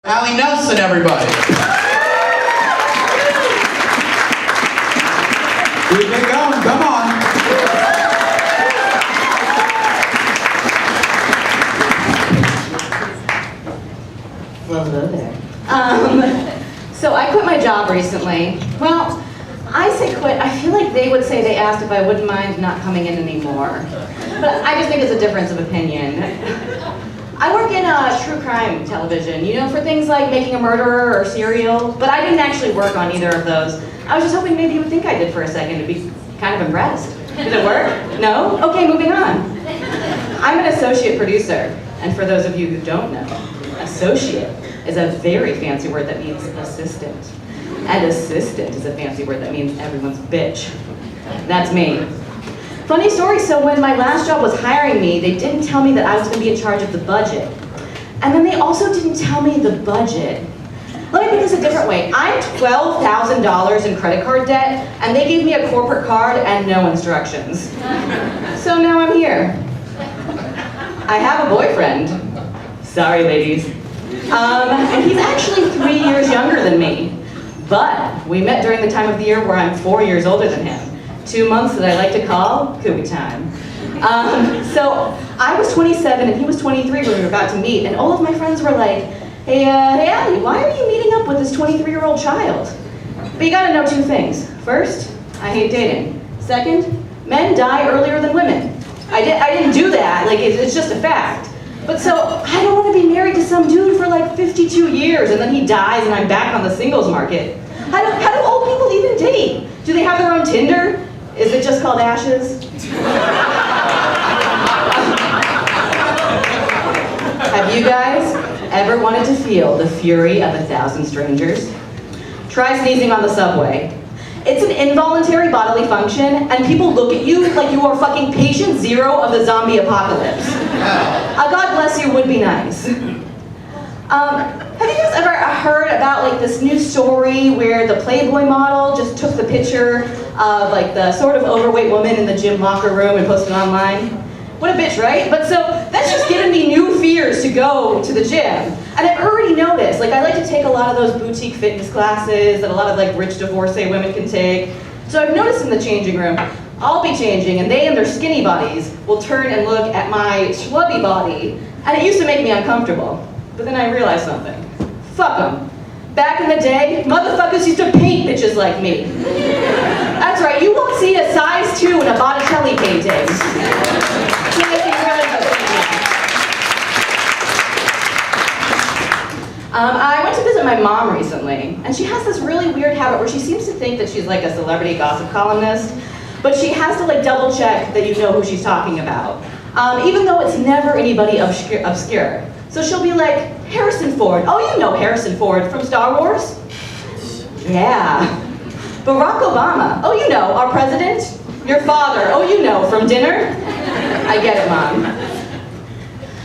Allie Nelson, everybody. Keep it going, come on. Well, hello there. So I quit my job recently. Well, I say quit, I feel like they would say they asked if I wouldn't mind not coming in anymore. But I just think it's a difference of opinion. I work in true crime television, you know, for things like Making a Murderer or Serial, but I didn't actually work on either of those. I was just hoping maybe you would think I did for a second to be kind of impressed. Did it work? No? Okay, moving on. I'm an associate producer, and for those of you who don't know, associate is a very fancy word that means assistant. And assistant is a fancy word that means everyone's bitch. That's me. Funny story, so when my last job was hiring me, they didn't tell me that I was going to be in charge of the budget. And then they also didn't tell me the budget. Let me put this a different way. I'm $12,000 in credit card debt, and they gave me a corporate card and no instructions. So now I'm here. I have a boyfriend. Sorry, ladies. And he's actually 3 years younger than me. But we met during the time of the year where I'm 4 years older than him. 2 months that I like to call cooey time. So I was 27 and he was 23 when we were about to meet, and all of my friends were like, hey Allie, why are you meeting up with this 23-year-old child? But you gotta know two things. First, I hate dating. Second, men die earlier than women. I didn't do that, like it's just a fact. But so, I don't want to be married to some dude for like 52 years and then he dies and I'm back on the singles market. How do old people even date? Do they have their own Tinder? Is it just called Ashes? Have you guys ever wanted to feel the fury of 1,000 strangers? Try sneezing on the subway. It's an involuntary bodily function, and people look at you like you are fucking patient zero of the zombie apocalypse. God bless you would be nice. Have you guys ever heard about like this new story where the Playboy model just took the picture of like the sort of overweight woman in the gym locker room and posted it online? What a bitch, right? But so that's just given me new fears to go to the gym. And I've already noticed, like I like to take a lot of those boutique fitness classes that a lot of like rich divorcee women can take. So I've noticed in the changing room, I'll be changing and they and their skinny bodies will turn and look at my schlubby body. And it used to make me uncomfortable. But then I realized something. Fuck them. Back in the day, motherfuckers used to paint bitches like me. That's right, you won't see a size 2 in a Botticelli painting. I went to visit my mom recently, and she has this really weird habit where she seems to think that she's like a celebrity gossip columnist, but she has to like double check that you know who she's talking about, even though it's never anybody obscure. So she'll be like, Harrison Ford. Oh, you know Harrison Ford from Star Wars? Yeah. Barack Obama. Oh, you know, our president? Your father. Oh, you know, from dinner? I get it, Mom.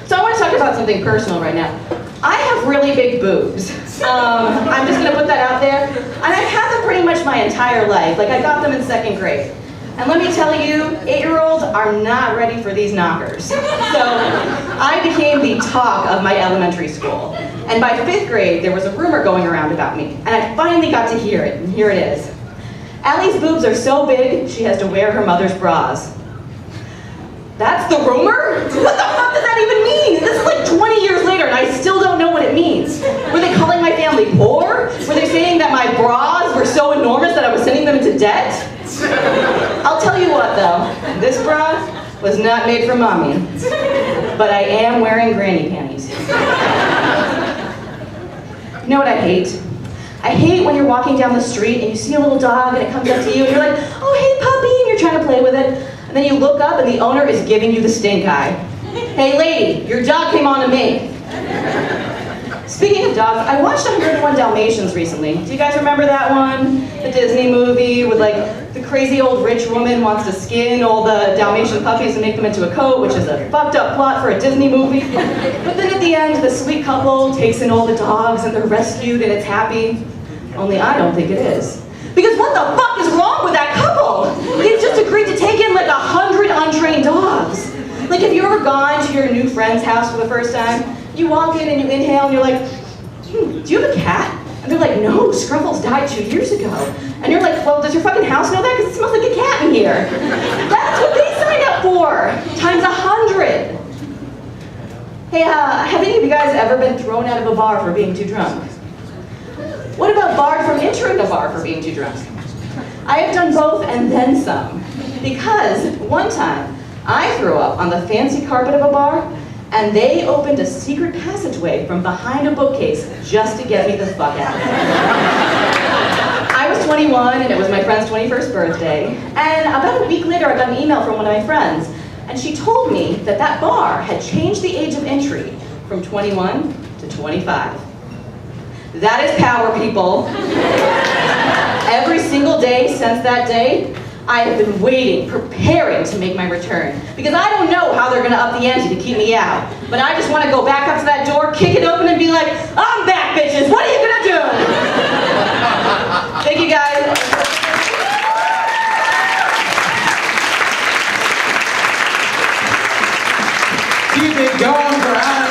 So I want to talk about something personal right now. I have really big boobs. I'm just going to put that out there. And I've had them pretty much my entire life. Like, I got them in 2nd grade. And let me tell you, 8-year-olds are not ready for these knockers. So I became the talk of my elementary school. And by 5th grade, there was a rumor going around about me. And I finally got to hear it, and here it is. Allie's boobs are so big, she has to wear her mother's bras. That's the rumor? What the fuck does that even mean? This is like 20 years later, and I still don't know what it means. Were they calling my family poor? Were they saying that my bras were so enormous that I was sending them into debt? I'll tell you what though, this bra was not made for mommy, but I am wearing granny panties. You know what I hate? I hate when you're walking down the street and you see a little dog and it comes up to you and you're like, oh hey puppy, and you're trying to play with it, and then you look up and the owner is giving you the stink eye. Hey lady, your dog came on to me. Speaking of dogs, I watched 101 Dalmatians recently. Do you guys remember that one? The Disney movie with like the crazy old rich woman wants to skin all the Dalmatian puppies and make them into a coat, which is a fucked up plot for a Disney movie. But then at the end, the sweet couple takes in all the dogs and they're rescued and it's happy. Only I don't think it is. Because what the fuck is wrong with that couple? They've just agreed to take in like 100 untrained dogs. Like have you ever gone to your new friend's house for the first time? You walk in and you inhale and you're like, do you have a cat? And they're like, no, Scruffles died 2 years ago. And you're like, well, does your fucking house know that? Because it smells like a cat in here. That's what they signed up for, times 100. Hey, have any of you guys ever been thrown out of a bar for being too drunk? What about barred from entering a bar for being too drunk? I have done both and then some. Because one time, I threw up on the fancy carpet of a bar, and they opened a secret passageway from behind a bookcase just to get me the fuck out. I was 21, and it was my friend's 21st birthday, and about a week later, I got an email from one of my friends, and she told me that that bar had changed the age of entry from 21 to 25. That is power, people. Every single day since that day, I have been waiting, preparing to make my return. Because I don't know how they're gonna up the ante to keep me out. But I just wanna go back up to that door, kick it open, and be like, I'm back, bitches, what are you gonna do? Thank you, guys. Keep it going for Allie.